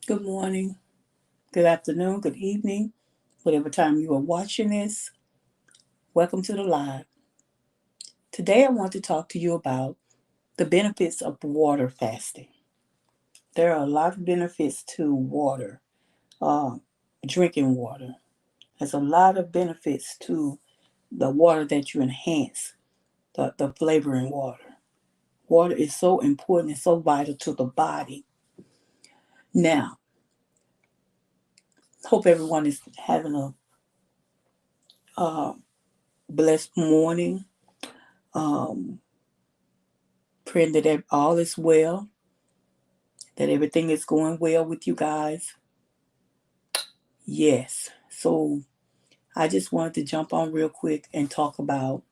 Good morning, good afternoon, good evening, whatever time you are watching this. Welcome to the live. Today I want to talk to you about the benefits of water fasting. There are a lot of benefits to water, uh, drinking water. There's a lot of benefits to the water that you enhance, the flavoring water. Water is so important and so vital to the body. Now, hope everyone is having a blessed morning. Um, Praying that all is well, that everything is going well with you guys. Yes. So I just wanted to jump on real quick and talk about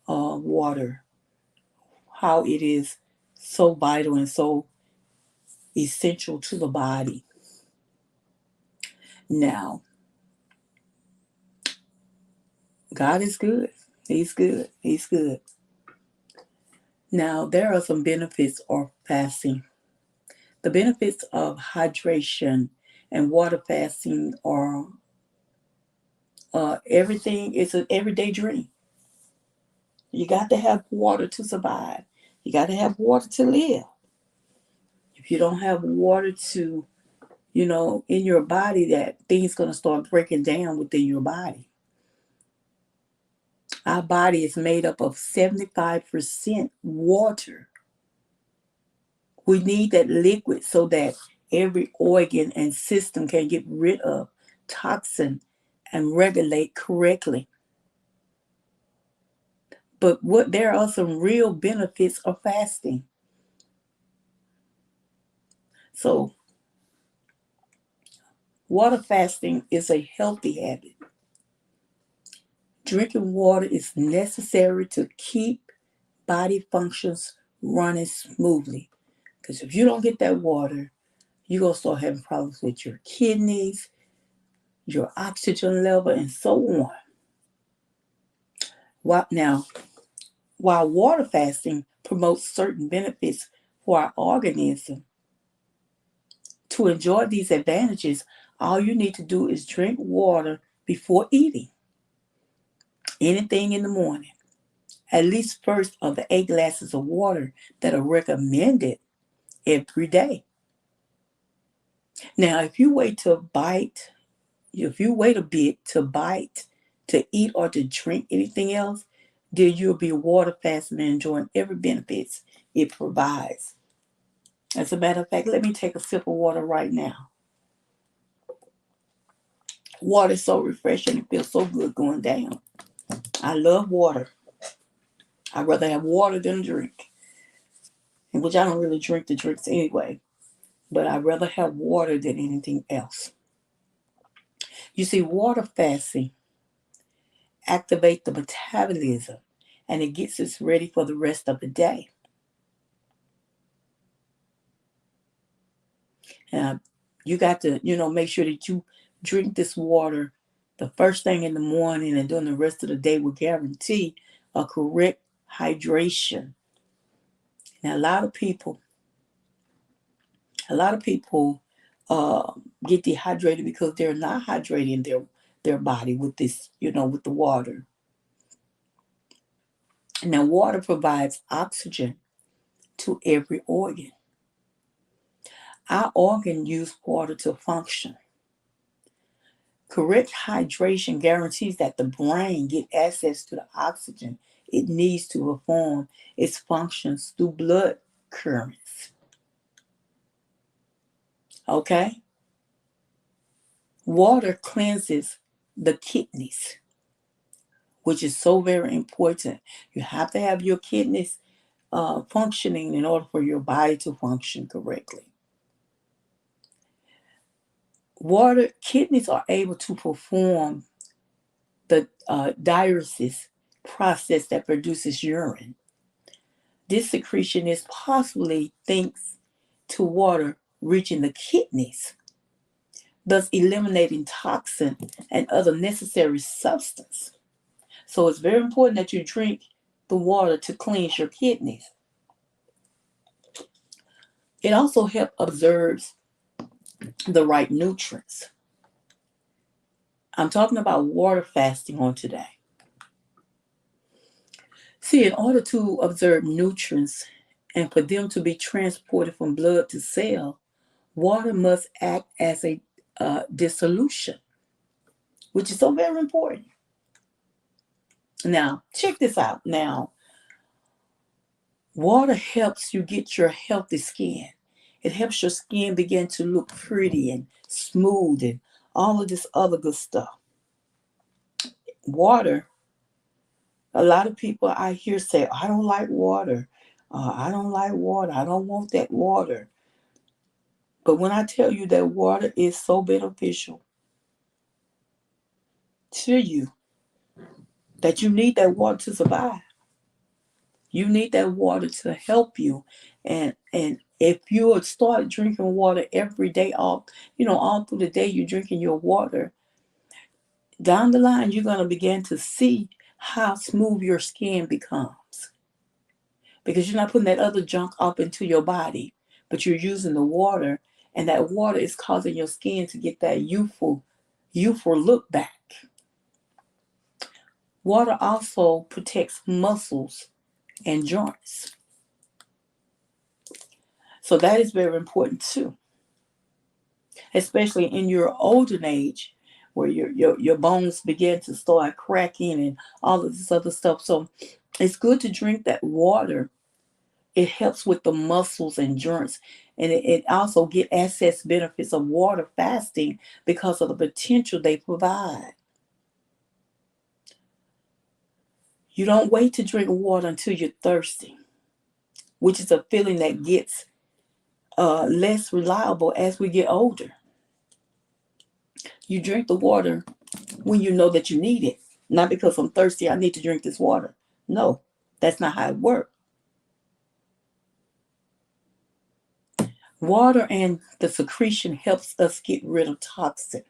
water, how it is so vital and so essential to the body. Now, God is good. He's good. He's good. Now, there are some benefits of fasting. The benefits of hydration and water fasting are everything is an everyday dream. You got to have water to survive. You got to have water to live. If you don't have water to, in your body, that things going to start breaking down within your body. Our body is made up of 75% water. We need that liquid so that every organ and system can get rid of toxin and regulate correctly. But there are some real benefits of fasting. So water fasting is a healthy habit. Drinking water is necessary to keep body functions running smoothly. Because if you don't get that water, you're going to start having problems with your kidneys, your oxygen level, and so on. Now, while water fasting promotes certain benefits for our organism, to enjoy these advantages, all you need to do is drink water before eating anything in the morning. At least first of the 8 glasses of water that are recommended every day. Now, if you wait a bit to bite, to eat, or to drink anything else, then you'll be water fasting and enjoying every benefits it provides. As a matter of fact, let me take a sip of water right now. Water is so refreshing. It feels so good going down. I love water. I'd rather have water than a drink, which I don't really drink the drinks anyway. But I'd rather have water than anything else. You see, water fasting activates the metabolism and it gets us ready for the rest of the day. And you got to, make sure that you drink this water the first thing in the morning, and during the rest of the day will guarantee a correct hydration. Now, a lot of people uh, get dehydrated because they're not hydrating their body with this, with the water. Now, water provides oxygen to every organ. Our organ use water to function. Correct hydration guarantees that the brain get access to the oxygen it needs to perform its functions through blood currents. Okay? Water cleanses the kidneys, which is so very important. You have to have your kidneys functioning in order for your body to function correctly. Kidneys are able to perform the diuresis process that produces urine. This secretion is possibly thanks to water reaching the kidneys, thus eliminating toxin and other necessary substance. So it's very important that you drink the water to cleanse your kidneys. It also helps absorbs the right nutrients. I'm talking about water fasting on today. See, in order to observe nutrients and for them to be transported from blood to cell, water must act as a dissolution, which is so very important. Now, check this out. Now, water helps you get your healthy skin. It helps your skin begin to look pretty and smooth and all of this other good stuff. Water, a lot of people I hear say, I don't like water. I don't like water. I don't want that water. But when I tell you that water is so beneficial to you, that you need that water to survive. You need that water to help you. And if you would start drinking water every day, all through the day you're drinking your water, down the line you're gonna begin to see how smooth your skin becomes. Because you're not putting that other junk up into your body, but you're using the water, and that water is causing your skin to get that youthful look back. Water also protects muscles and joints. So that is very important too, especially in your older age where your bones begin to start cracking and all of this other stuff. So it's good to drink that water. It helps with the muscles and joints. And it also get access benefits of water fasting because of the potential they provide. You don't wait to drink water until you're thirsty, which is a feeling that gets less reliable as we get older. You drink the water when you know that you need it, not because I'm thirsty, I need to drink this water. No, that's not how it works. Water and the secretion helps us get rid of toxin.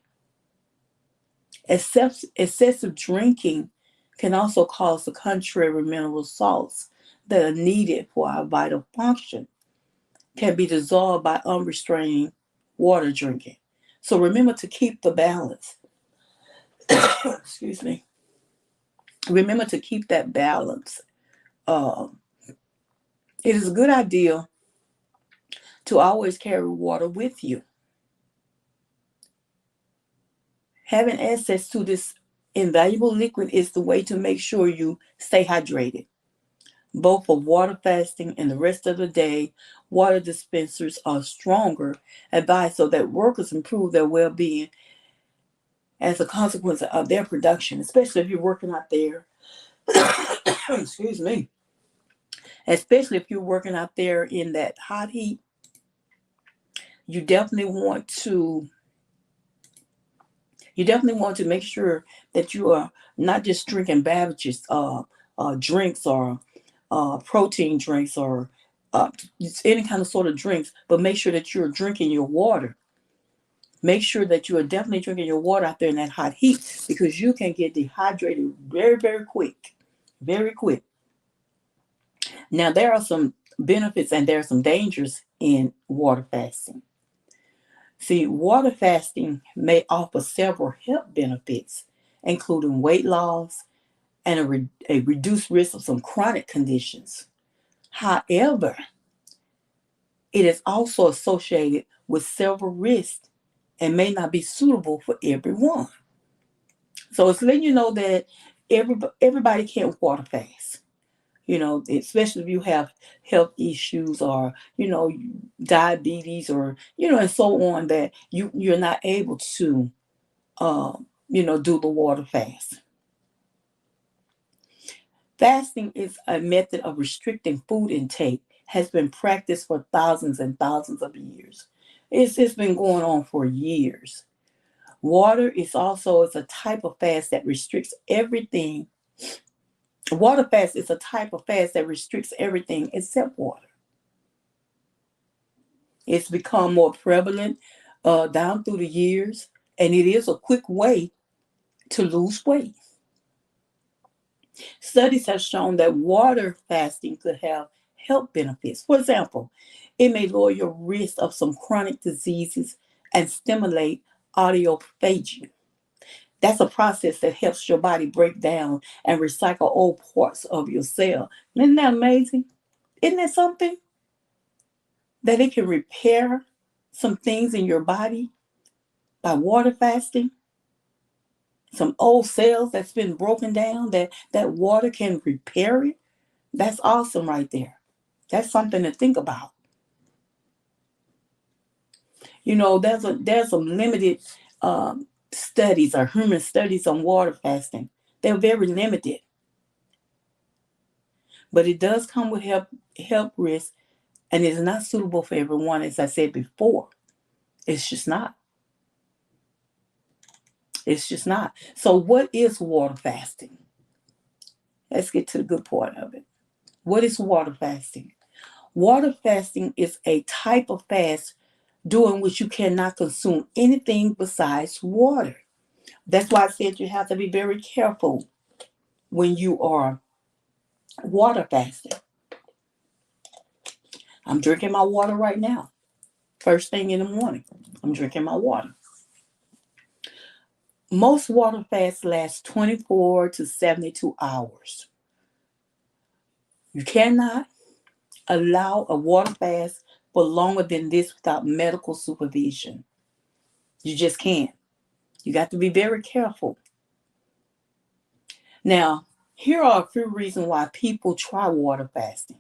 Excessive drinking can also cause the contrary mineral salts that are needed for our vital function can be dissolved by unrestrained water drinking. So remember to keep the balance. Excuse me. Remember to keep that balance. Um, it is a good idea to always carry water with you. Having access to this invaluable liquid is the way to make sure you stay hydrated. Both for water fasting and the rest of the day, water dispensers are stronger advised so that workers improve their well being as a consequence of their production, especially if you're working out there. Excuse me. Especially if you're working out there in that hot heat, you definitely want to make sure that you are not just drinking beverages, drinks or protein drinks or any kind of sort of drinks, but make sure that you're drinking your water. Make sure that you are definitely drinking your water out there in that hot heat because you can get dehydrated very, very quick. Very quick. Now, there are some benefits and there are some dangers in water fasting. See, water fasting may offer several health benefits, including weight loss and a reduced risk of some chronic conditions. However, it is also associated with several risks and may not be suitable for everyone. So it's letting you know that everybody can't water fast. Especially if you have health issues or, diabetes or, and so on, that you're not able to, do the water fast. Fasting is a method of restricting food intake, has been practiced for thousands and thousands of years. It's been going on for years. Water is a type of fast that restricts everything. Water fast is a type of fast that restricts everything except water. It's become more prevalent down through the years, and it is a quick way to lose weight. Studies have shown that water fasting could have health benefits. For example, it may lower your risk of some chronic diseases and stimulate autophagy. That's a process that helps your body break down and recycle old parts of your cell. Isn't that amazing? Isn't that something? That it can repair some things in your body by water fasting. Some old cells that's been broken down, that water can repair it. That's awesome right there. That's something to think about. You know, there's some limited studies or human studies on water fasting. They're very limited, but it does come with health risks, and it's not suitable for everyone. As I said before, it's just not. It's just not. So, what is water fasting? Let's get to the good part of it. What is water fasting? Water fasting is a type of fast during which you cannot consume anything besides water. That's why I said you have to be very careful when you are water fasting. I'm drinking my water right now. First thing in the morning, I'm drinking my water. Most water fasts last 24 to 72 hours. You cannot allow a water fast for longer than this without medical supervision. You just can't. You got to be very careful. Now, here are a few reasons why people try water fasting.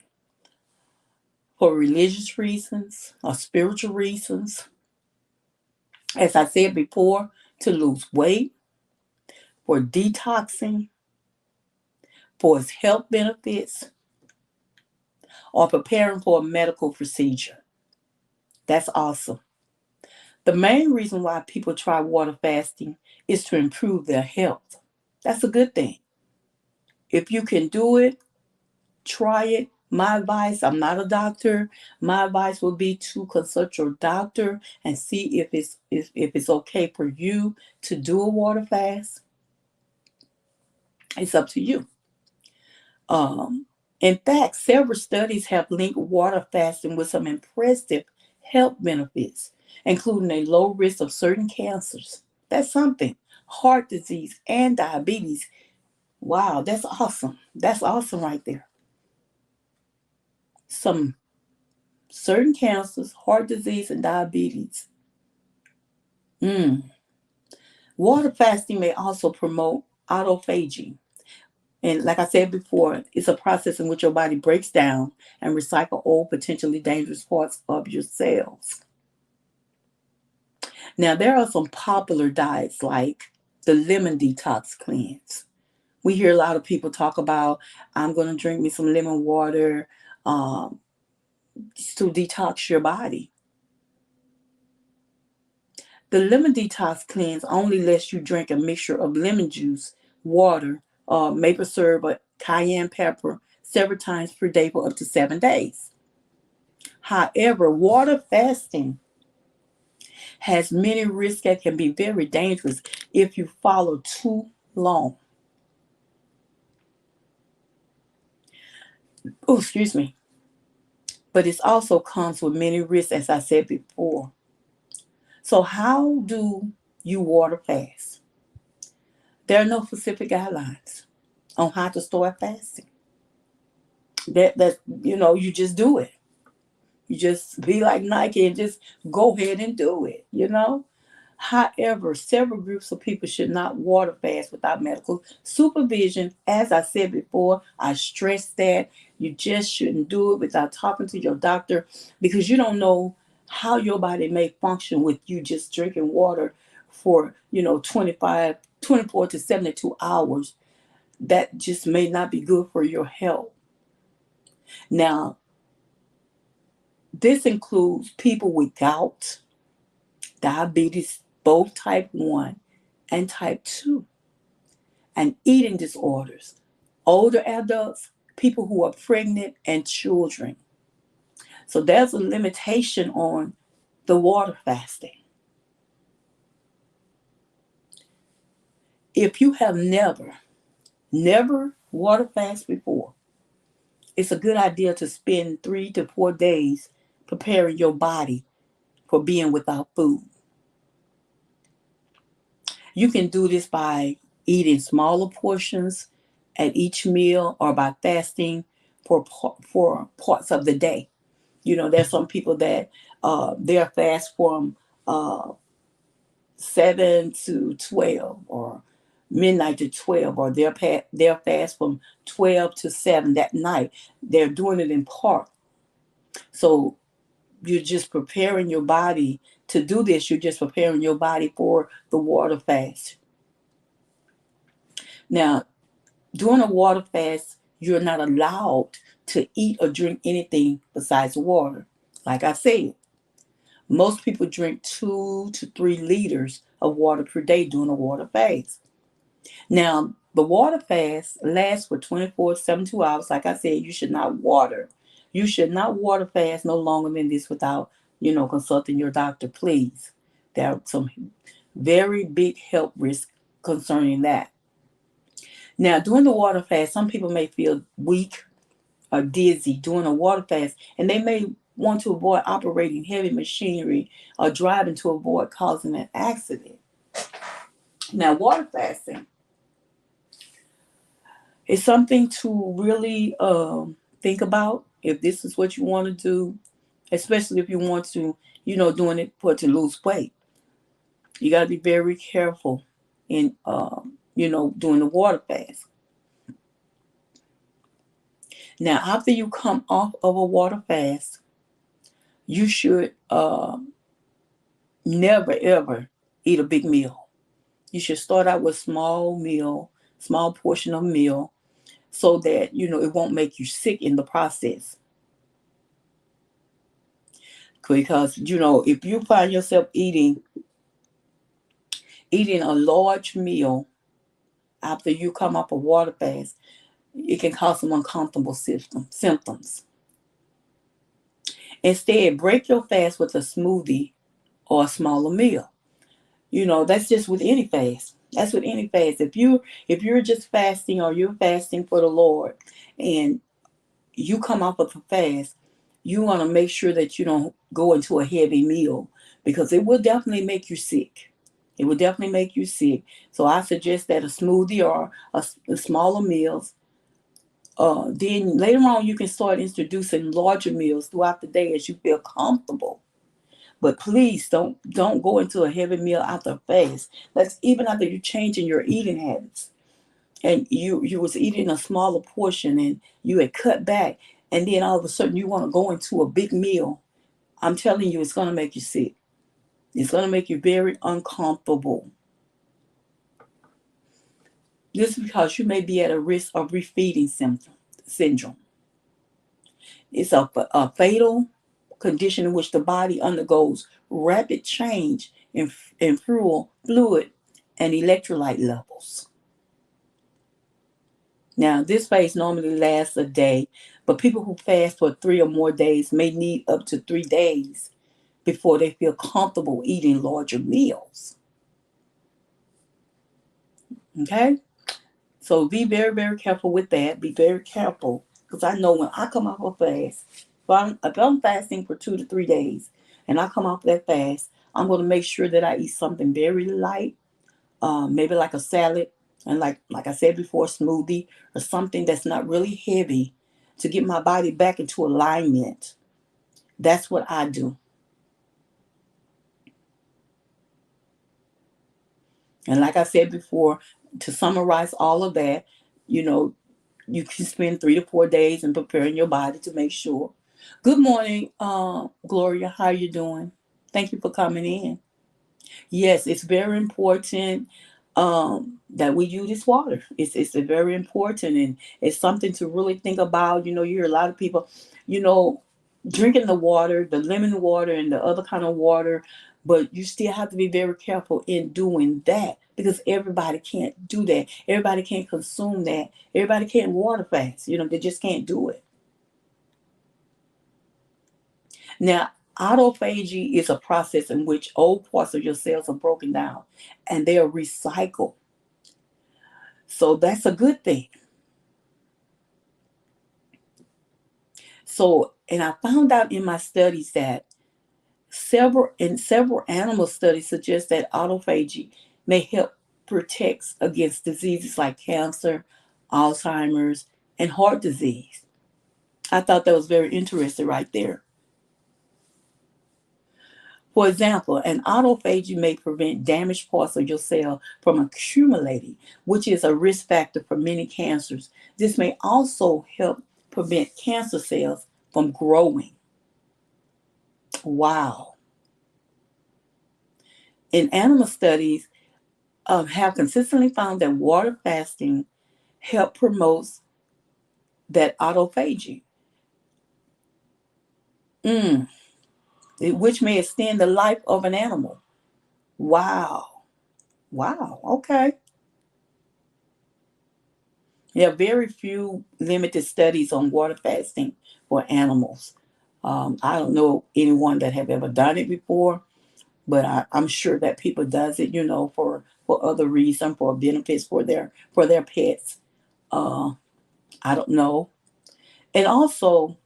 For religious reasons or spiritual reasons. As I said before, to lose weight, for detoxing, for its health benefits, or preparing for a medical procedure. That's awesome. The main reason why people try water fasting is to improve their health. That's a good thing. If you can do it, try it. My advice, I'm not a doctor. My advice would be to consult your doctor and see if it's okay for you to do a water fast. It's up to you. In fact, several studies have linked water fasting with some impressive health benefits, including a low risk of certain cancers. That's something. Heart disease and diabetes. Wow, that's awesome. That's awesome right there. Some certain cancers, heart disease, and diabetes. Water fasting may also promote autophagy. And like I said before, it's a process in which your body breaks down and recycle old, potentially dangerous parts of your cells. Now, there are some popular diets like the lemon detox cleanse. We hear a lot of people talk about, I'm going to drink me some lemon water um, to detox your body. The lemon detox cleanse only lets you drink a mixture of lemon juice, water, maple syrup, or cayenne pepper several times per day for up to 7 days. However, water fasting has many risks that can be very dangerous if you follow too long. Oh, excuse me. But it also comes with many risks, as I said before. So, how do you water fast? There are no specific guidelines on how to start fasting. You just do it. You just be like Nike and just go ahead and do it. However, several groups of people should not water fast without medical supervision. As I said before, I stress that you just shouldn't do it without talking to your doctor, because you don't know how your body may function with you just drinking water for 24 to 72 hours. That just may not be good for your health. Now, this includes people with gout, diabetes, both type 1 and type 2, and eating disorders, older adults, people who are pregnant, and children. So there's a limitation on the water fasting. If you have never water fast before, it's a good idea to spend 3 to 4 days preparing your body for being without food. You can do this by eating smaller portions at each meal or by fasting for parts of the day. There's some people that they'll fast from uh, 7 to 12 or midnight to 12, or they'll fast from 12 to 7 that night. They're doing it in part. So you're just preparing your body to do this. You're just preparing your body for the water fast. Now, during a water fast, you're not allowed to eat or drink anything besides water. Like I said, most people drink 2 to 3 liters of water per day during a water fast. Now, the water fast lasts for 24 to 72 hours. Like I said, you should not water. You should not water fast no longer than this without, consulting your doctor, please. There are some very big health risks concerning that. Now, during the water fast, some people may feel weak or dizzy during a water fast, and they may want to avoid operating heavy machinery or driving to avoid causing an accident. Now, water fasting is something to really think about if this is what you want to do, especially if you want to, doing it to lose weight. You got to be very careful in, doing the water fast. Now, after you come off of a water fast, you should never ever eat a big meal. You should start out with small portion of meal, so that it won't make you sick in the process. Because if you find yourself eating a large meal after you come off a water fast, it can cause some uncomfortable symptoms. Instead, break your fast with a smoothie or a smaller meal. That's just with any fast. That's with any fast. If you're just fasting, or you're fasting for the Lord, and you come off of a fast, you want to make sure that you don't go into a heavy meal, because it will definitely make you sick. It will definitely make you sick. So I suggest that a smoothie or a smaller meals. Then later on, you can start introducing larger meals throughout the day as you feel comfortable. But please don't go into a heavy meal after a fast. That's even after you're changing your eating habits, and you was eating a smaller portion and you had cut back, and then all of a sudden you want to go into a big meal. I'm telling you, it's going to make you sick. It's going to make you very uncomfortable. This is because you may be at a risk of refeeding syndrome. It's a fatal condition in which the body undergoes rapid change in fluid and electrolyte levels. Now, this phase normally lasts a day, but people who fast for 3 or more days may need up to 3 days before they feel comfortable eating larger meals. Okay? So be very, very careful with that. Be very careful. Because I know when I come off a fast, if I'm fasting for 2 to 3 days and I come off that fast, I'm going to make sure that I eat something very light, maybe like a salad, and like I said before, smoothie or something that's not really heavy, to get my body back into alignment. That's what I do. And like I said before, to summarize all of that, you know, you can spend 3 to 4 days in preparing your body to make sure. Good morning, Gloria. How you doing? Thank you for coming in. Yes, it's very important that we use this water. It's very important, and it's something to really think about. You hear a lot of people, you know, drinking the water, the lemon water, and the other kind of water, but you still have to be very careful in doing that, because everybody can't do that. Everybody can't consume that. Everybody can't water fast. They just can't do it. Now, autophagy is a process in which old parts of your cells are broken down and they are recycled. So that's a good thing. So, and I found out in my studies that several animal studies suggest that autophagy may help protects against diseases like cancer, Alzheimer's, and heart disease. I thought that was very interesting right there. For example, an autophagy may prevent damaged parts of your cell from accumulating, which is a risk factor for many cancers. This may also help prevent cancer cells from growing. Wow. In animal studies, have consistently found that water fasting help promotes that autophagy, mm, which may extend the life of an animal. Wow. Wow. Okay. There are very few limited studies on water fasting for animals. I don't know anyone that have ever done it before, but I'm sure that people does it, for other reason, for benefits for their pets. Uh, I don't know. And also,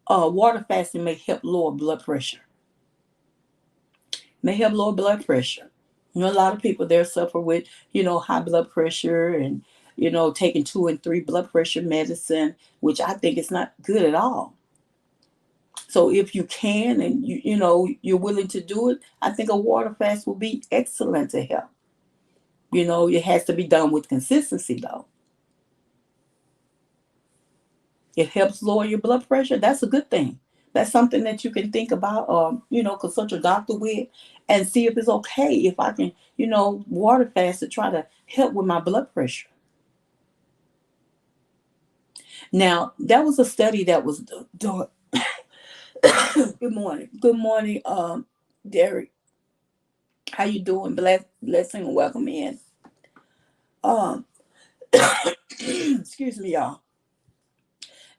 water fasting may help lower blood pressure. May help lower blood pressure. A lot of people there suffer with, high blood pressure and, taking 2 and 3 blood pressure medicine, which I think is not good at all. So if you can and you're willing to do it, I think a water fast will be excellent to help. It has to be done with consistency though. It helps lower your blood pressure. That's a good thing. That's something that you can think about, consult your doctor with and see if it's okay if I can, water fast to try to help with my blood pressure. Now, that was a study that was done. Good morning. Good morning, Derek. How you doing? Blessing and welcome in. Um, excuse me, y'all.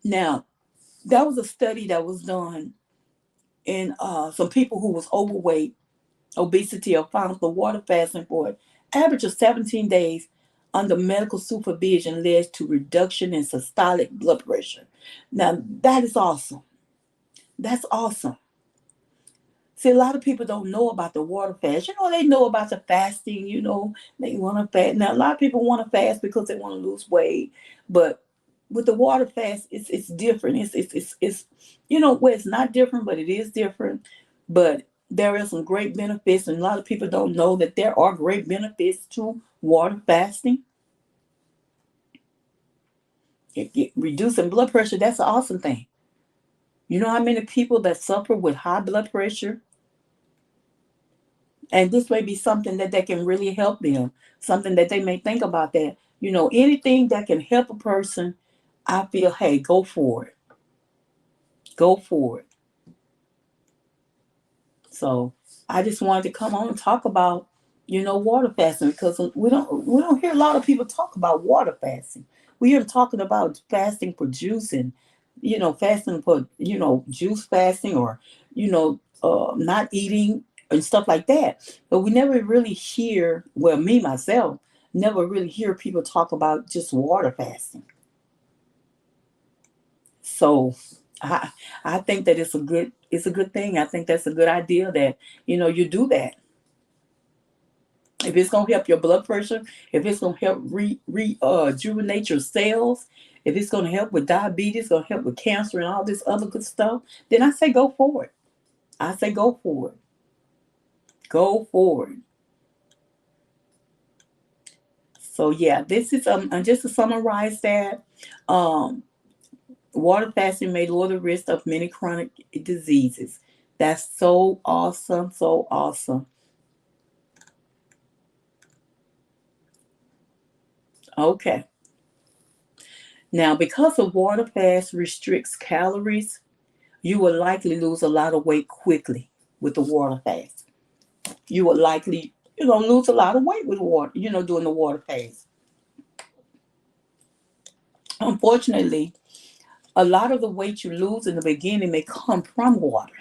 Now, that was a study that was done in some people who was overweight, obesity, or found for water fasting for an average of 17 days under medical supervision led to reduction in systolic blood pressure. Now, that is awesome. That's awesome. See, a lot of people don't know about the water fast. They know about the fasting, they want to fast. Now, a lot of people want to fast because they want to lose weight, but with the water fast, it's different. Well, it's not different, but it is different. But there are some great benefits, and a lot of people don't know that there are great benefits to water fasting. Reducing blood pressure, that's an awesome thing. You know how many people that suffer with high blood pressure? And this may be something that can really help them, something that they may think about that. Anything that can help a person, I feel, hey, go for it. Go for it. So I just wanted to come on and talk about, water fasting because we don't hear a lot of people talk about water fasting. We hear them talking about fasting for juice and, fasting for, juice fasting or, not eating and stuff like that. But we never really hear, well, me, myself, never really hear people talk about just water fasting. So I think that it's a good thing. I think that's a good idea that, you do that. If it's gonna help your blood pressure, if it's gonna help rejuvenate your cells, if it's gonna help with diabetes, gonna help with cancer and all this other good stuff, then I say go for it. I say go for it. Go for it. So yeah, this is and just to summarize that, um, water fasting may lower the risk of many chronic diseases. That's so awesome, so awesome. Okay. Now, because a water fast restricts calories, you will likely lose a lot of weight quickly with the water fast. You will likely, lose a lot of weight with water, doing the water fast. Unfortunately, a lot of the weight you lose in the beginning may come from water,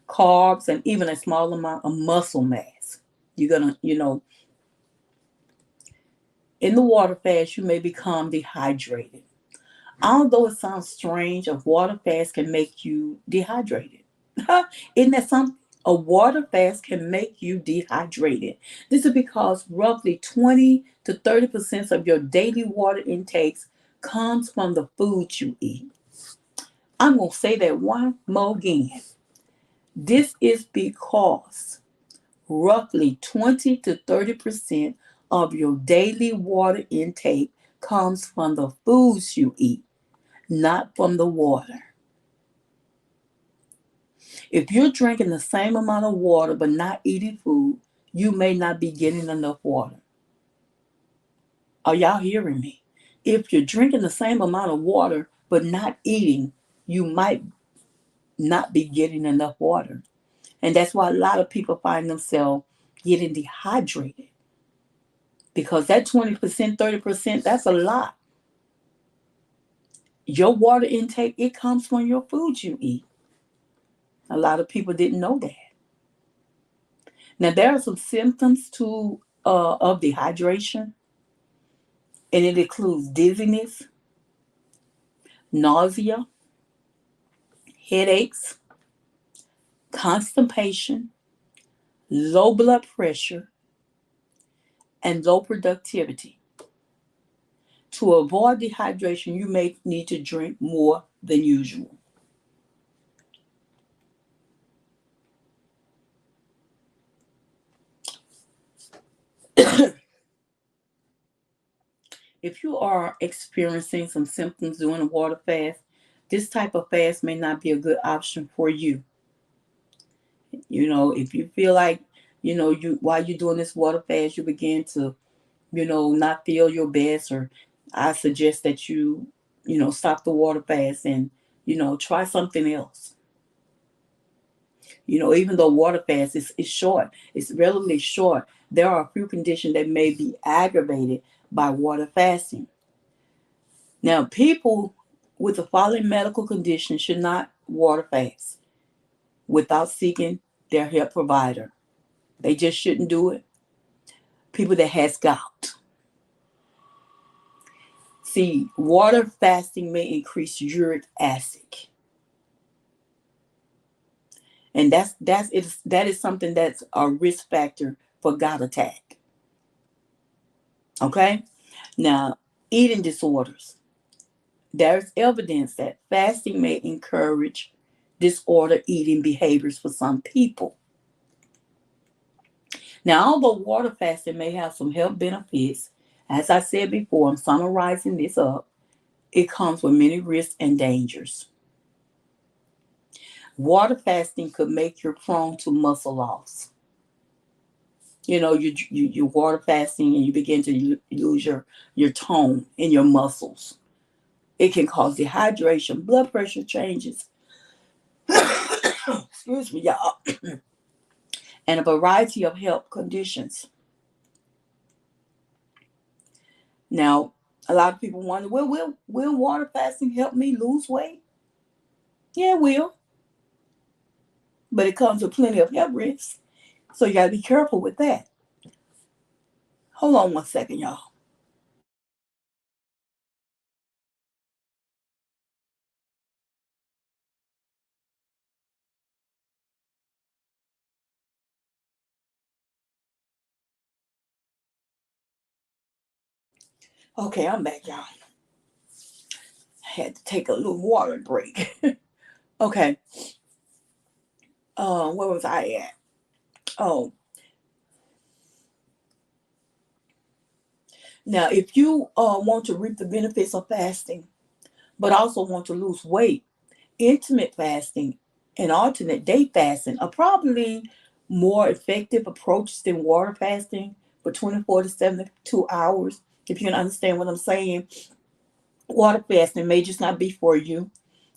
carbs, and even a small amount of muscle mass. You're gonna, in the water fast, you may become dehydrated. Although it sounds strange, a water fast can make you dehydrated. Isn't that something? A water fast can make you dehydrated. This is because roughly 20 to 30% of your daily water intakes comes from the food you eat. I'm going to say that one more again. This is because roughly 20 to 30% of your daily water intake comes from the foods you eat, not from the water. If you're drinking the same amount of water but not eating food, you may not be getting enough water. Are y'all hearing me? If you're drinking the same amount of water but not eating, you might not be getting enough water. And that's why a lot of people find themselves getting dehydrated because that 20%, 30%, that's a lot. Your water intake, it comes from your food you eat. A lot of people didn't know that. Now, there are some symptoms of dehydration, and it includes dizziness, nausea, headaches, constipation, low blood pressure, and low productivity. To avoid dehydration, you may need to drink more than usual. If you are experiencing some symptoms during a water fast, this type of fast may not be a good option for you. If you feel like, you while you're doing this water fast, you begin to, not feel your best, or I suggest that you stop the water fast and, try something else. Even though water fast is short, it's relatively short, there are a few conditions that may be aggravated by water fasting. Now, people with the following medical conditions should not water fast without seeking their health provider. They just shouldn't do it. People that has gout. See, water fasting may increase uric acid. And that is something that's a risk factor for gout attack. Okay? Now, eating disorders. There's evidence that fasting may encourage disorder eating behaviors for some people. Now, although water fasting may have some health benefits, as I said before, I'm summarizing this up, it comes with many risks and dangers. Water fasting could make you prone to muscle loss. You water fasting and you begin to lose your tone in your muscles. It can cause dehydration, blood pressure changes, excuse me, y'all, and a variety of health conditions. Now, a lot of people wonder, well, will water fasting help me lose weight? Yeah, it will, but it comes with plenty of health risks. So you got to be careful with that. Hold on one second, y'all. Okay, I'm back, y'all. I had to take a little water break. Okay. Where was I at? Oh, now if you want to reap the benefits of fasting, but also want to lose weight, intermittent fasting and alternate day fasting are probably more effective approaches than water fasting for 24 to 72 hours. If you can understand what I'm saying, water fasting may just not be for you.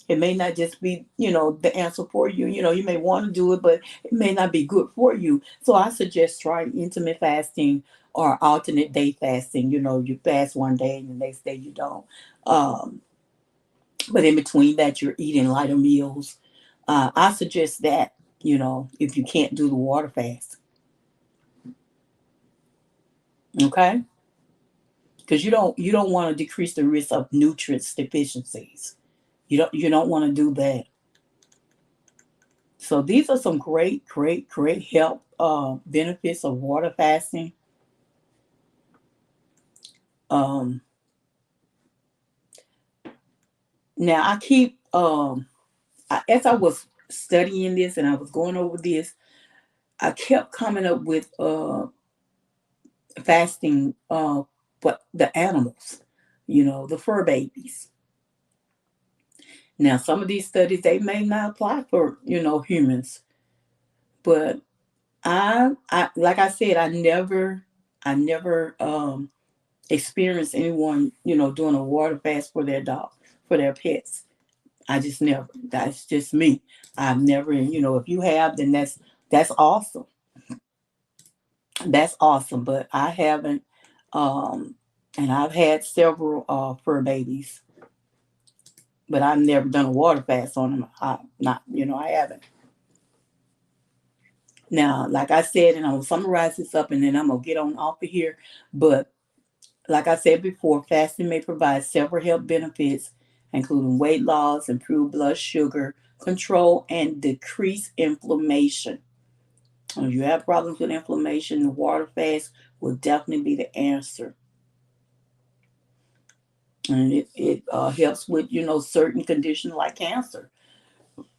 It may not just be, the answer for you. You may want to do it, but it may not be good for you. So I suggest trying intermittent fasting or alternate day fasting. You fast one day and the next day you don't. Um, but in between that, you're eating lighter meals. I suggest that, if you can't do the water fast. Okay? Because you don't want to decrease the risk of nutrients deficiencies. You don't want to do that. So these are some great health benefits of water fasting. Um, Now I keep as I was studying this and I was going over this, I kept coming up with fasting but the animals, the fur babies. Now some of these studies they may not apply for, humans, but I like I said, I never experienced anyone, doing a water fast for their dog, for their pets. I just never. That's just me. I've never, if you have, then that's awesome. That's awesome. But I haven't, um, and I've had several fur babies, but I've never done a water fast on them. I haven't. Now, like I said, and I'm gonna summarize this up, and then I'm gonna get on off of here. But like I said before, fasting may provide several health benefits, including weight loss, improved blood sugar control, and decreased inflammation. If you have problems with inflammation, the water fast will definitely be the answer. And it helps with, certain conditions like cancer.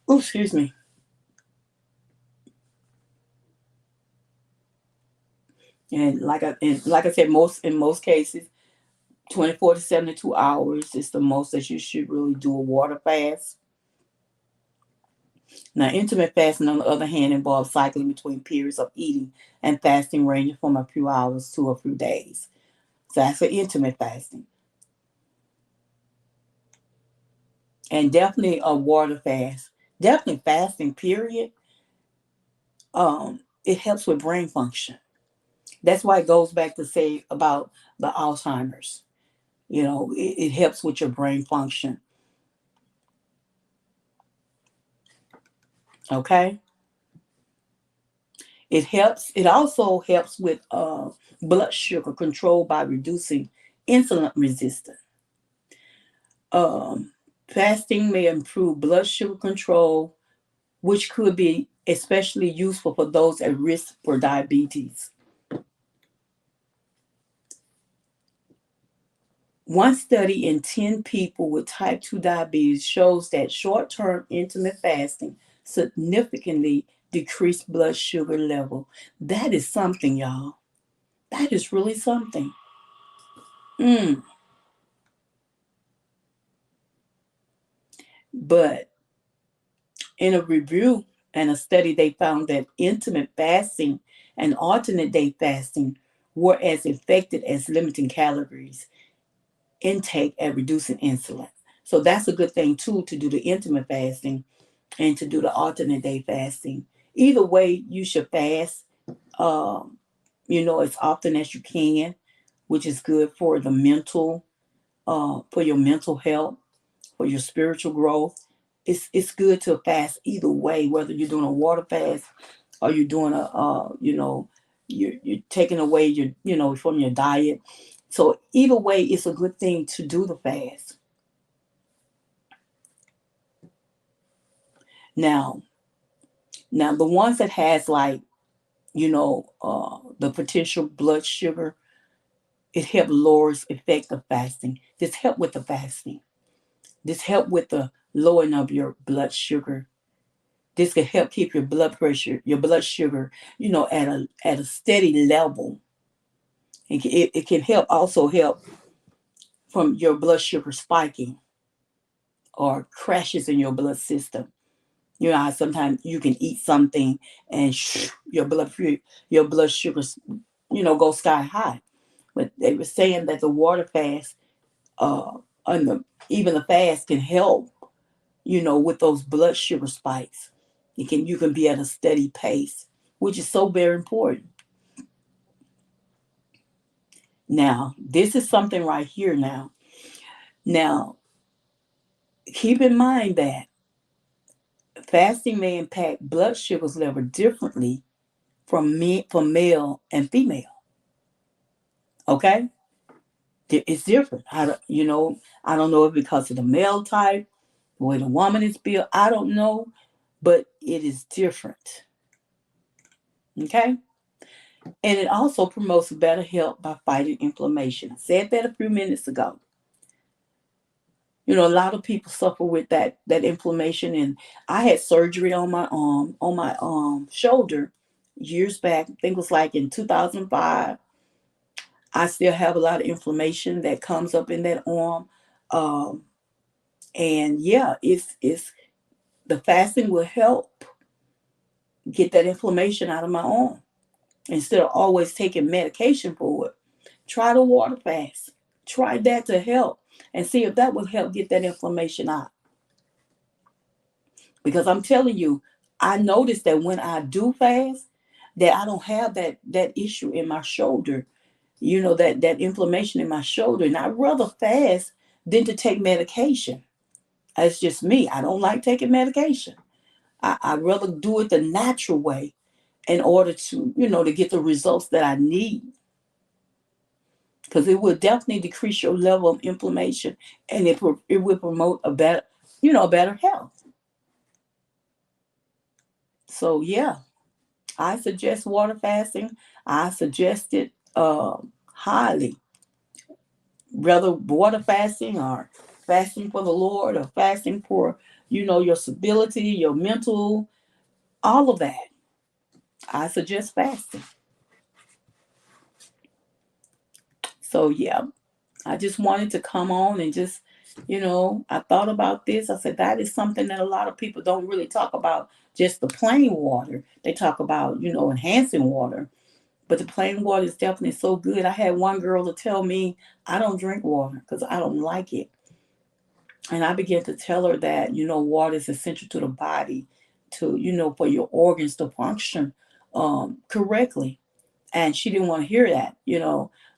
Oh, excuse me. And like I said, in most cases, 24 to 72 hours is the most that you should really do a water fast. Now, intermittent fasting, on the other hand, involves cycling between periods of eating and fasting ranging from a few hours to a few days. So that's for intermittent fasting. And definitely a water fast. Definitely fasting, period. It helps with brain function. That's why it goes back to say about the Alzheimer's. It helps with your brain function. Okay. It also helps with blood sugar control by reducing insulin resistance. Um, Fasting may improve blood sugar control, which could be especially useful for those at risk for diabetes. One study in 10 people with type 2 diabetes shows that short term intermittent fasting significantly decreased blood sugar level. That is something, y'all. That is really something. Mm. But in a review and a study, they found that intermittent fasting and alternate day fasting were as effective as limiting calories intake and reducing insulin. So that's a good thing too, to do the intermittent fasting and to do the alternate day fasting. Either way, you should fast, um, as often as you can, which is good for the for your mental health, for your spiritual growth. It's good to fast either way, whether you're doing a water fast or you're doing you're taking away your, from your diet. So either way, it's a good thing to do the fast. Now, now the ones that has like, the potential blood sugar, it helps lowers effect of fasting. This help with the fasting. This help with the lowering of your blood sugar. This can help keep your blood pressure, your blood sugar, at a steady level. It can help also help from your blood sugar spiking or crashes in your blood system. You know how sometimes you can eat something and your blood sugar, go sky high. But they were saying that the water fast, and even the fast can help, with those blood sugar spikes. You can be at a steady pace, which is so very important. Now, this is something right here now. Now, keep in mind that fasting may impact blood sugars level differently from male and female. Okay, it's different. I don't know if because of the male type, the way the woman is built. I don't know, but it is different. Okay? And it also promotes better health by fighting inflammation. I said that a few minutes ago. A lot of people suffer with that inflammation, and I had surgery on my shoulder years back. I think it was like in 2005. I still have a lot of inflammation that comes up in that arm. Um, and yeah, it's the fasting will help get that inflammation out of my arm instead of always taking medication for it. Try the water fast. Try that to help and see if that will help get that inflammation out. Because I'm telling you, I noticed that when I do fast, that I don't have that issue in my shoulder, that inflammation in my shoulder. And I'd rather fast than to take medication. That's just me. I don't like taking medication. I'd rather do it the natural way in order to get the results that I need. Because it will definitely decrease your level of inflammation, and it will promote a better health. So yeah, I suggest water fasting. I suggest it highly. Whether water fasting or fasting for the Lord or fasting for your stability, your mental, all of that. I suggest fasting. So yeah, I just wanted to come on and I thought about this. I said that is something that a lot of people don't really talk about. Just the plain water. They talk about enhancing water. But the plain water is definitely so good. I had one girl to tell me I don't drink water because I don't like it. And I began to tell her that, water is essential to the body for your organs to function correctly. And she didn't want to hear that.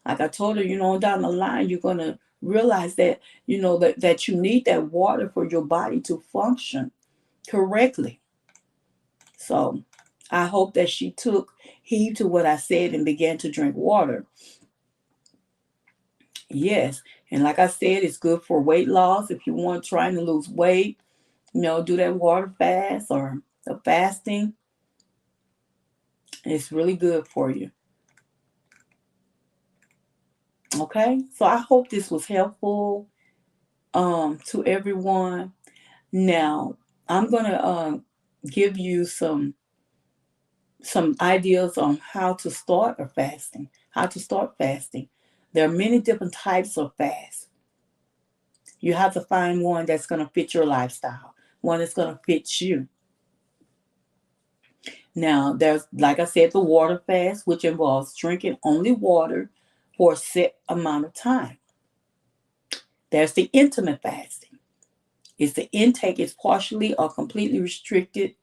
Like I told her, down the line, you're going to realize that you need that water for your body to function correctly. So I hope that she took heed to what I said and began to drink water. Yes. And like I said, it's good for weight loss. If you want trying to lose weight, do that water fast or the fasting. It's really good for you. Okay. So I hope this was helpful to everyone. Now, I'm going to give you some ideas on how to start fasting. How to start fasting. There are many different types of fast. You have to find one that's going to fit your lifestyle, one that's going to fit you. Now, there's, like I said, the water fast, which involves drinking only water for a set amount of time. There's the intermittent fasting. It's the intake is partially or completely restricted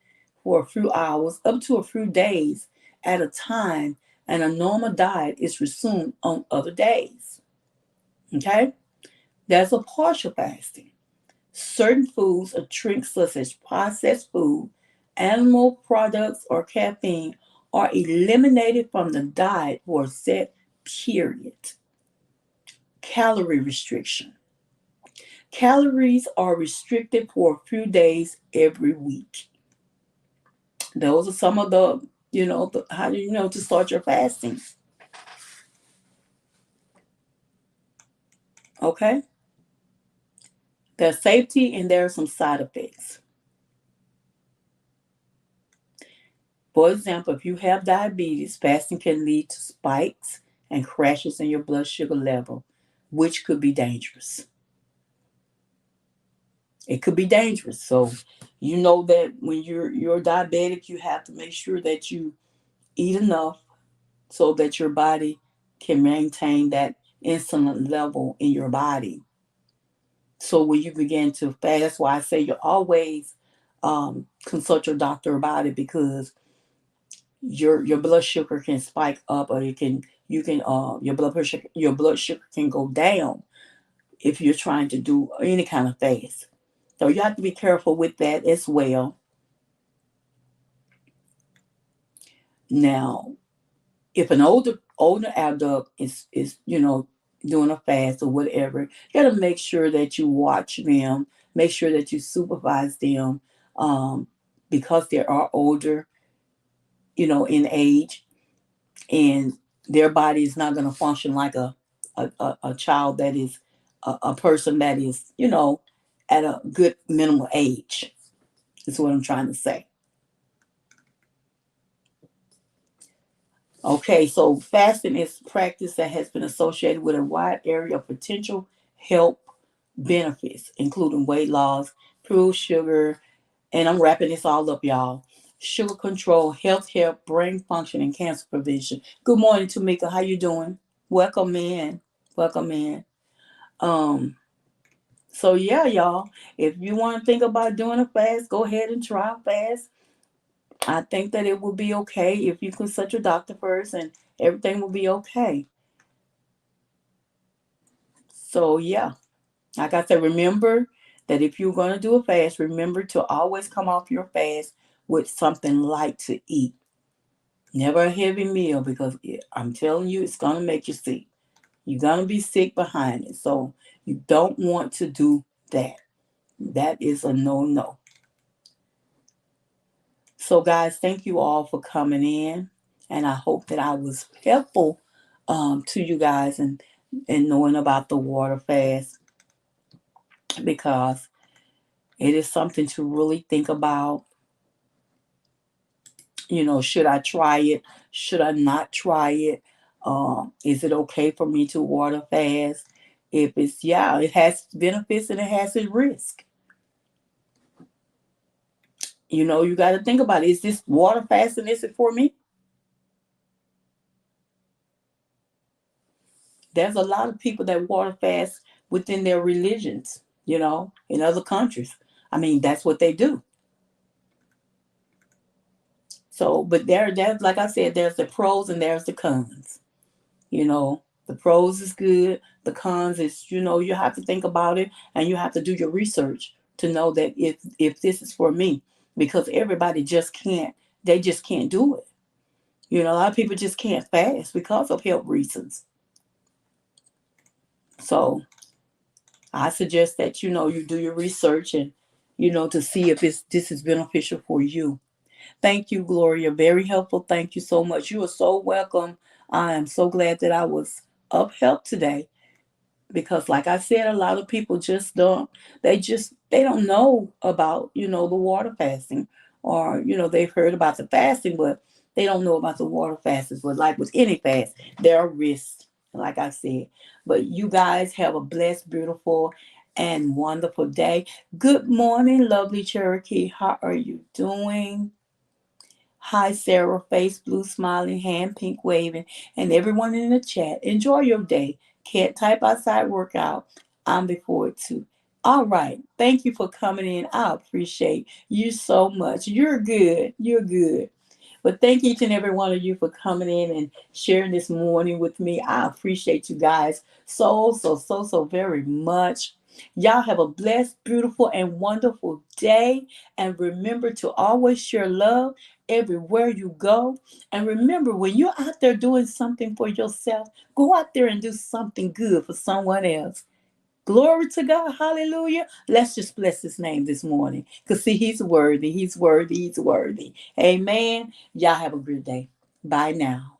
for a few hours, up to a few days at a time, and a normal diet is resumed on other days. Okay? There's a partial fasting. Certain foods or drinks such as processed food, animal products, or caffeine are eliminated from the diet for a set period. Calorie restriction. Calories are restricted for a few days every week. Those are some of how do you know to start your fasting? Okay? There's safety and there are some side effects. For example, if you have diabetes, fasting can lead to spikes and crashes in your blood sugar level, which could be dangerous. It could be dangerous. So you know that when you're diabetic, you have to make sure that you eat enough so that your body can maintain that insulin level in your body. So when you begin to fast, that's why I say you always consult your doctor about it, because your blood sugar can spike up, or you can your blood sugar can go down if you're trying to do any kind of fast. So you have to be careful with that as well. Now, if an older adult is doing a fast or whatever, you got to make sure that you watch them, make sure that you supervise them, um, because they are older, in age, and their body is not going to function like a child that is a person that is, at a good minimal age. That's what I'm trying to say. Okay, so fasting is practice that has been associated with a wide area of potential health benefits, including weight loss, improved sugar, and I'm wrapping this all up, y'all. Sugar control, health care, brain function, and cancer prevention. Good morning, Tamika. How you doing? Welcome in. Welcome in. Um, so yeah, y'all. If you want to think about doing a fast, go ahead and try a fast. I think that it will be okay if you consult your doctor first, and everything will be okay. So yeah, like I said, remember that if you're going to do a fast, remember to always come off your fast with something light to eat. Never a heavy meal, because I'm telling you, it's going to make you sick. You're going to be sick behind it. So you don't want to do that. That is a no-no. So guys, thank you all for coming in. And I hope that I was helpful to you guys, and knowing about the water fast, because it is something to really think about. Should I try it? Should I not try it? Is it okay for me to water fast? If it's, yeah, it has benefits and it has its risk. You got to think about it. Is this water fasting? Is it for me? There's a lot of people that water fast within their religions, in other countries. I mean, that's what they do. So, but there's, like I said, there's the pros and there's the cons. The pros is good. The cons is, you have to think about it, and you have to do your research to know that if this is for me, because everybody just can't. They just can't do it. A lot of people just can't fast because of health reasons. So I suggest that you do your research, and to see if this is beneficial for you. Thank you, Gloria. Very helpful. Thank you so much. You are so welcome. I am so glad that I was of help today, because like I said, a lot of people just they don't know about, the water fasting, or, they've heard about the fasting, but they don't know about the water fasting. But like with any fast, there are risks, like I said. But you guys have a blessed, beautiful, and wonderful day. Good morning, lovely Cherokee. How are you doing? Hi, Sarah, face blue, smiling, hand pink waving, and everyone in the chat. Enjoy your day. Can't type outside workout. I'm before it too. All right. Thank you for coming in. I appreciate you so much. You're good. You're good. But thank each and every one of you for coming in and sharing this morning with me. I appreciate you guys so very much. Y'all have a blessed, beautiful, and wonderful day. And remember to always share love everywhere you go. And remember, when you're out there doing something for yourself, go out there and do something good for someone else. Glory to God. Hallelujah. Let's just bless his name this morning. Because see, he's worthy. He's worthy. He's worthy. Amen. Y'all have a good day. Bye now.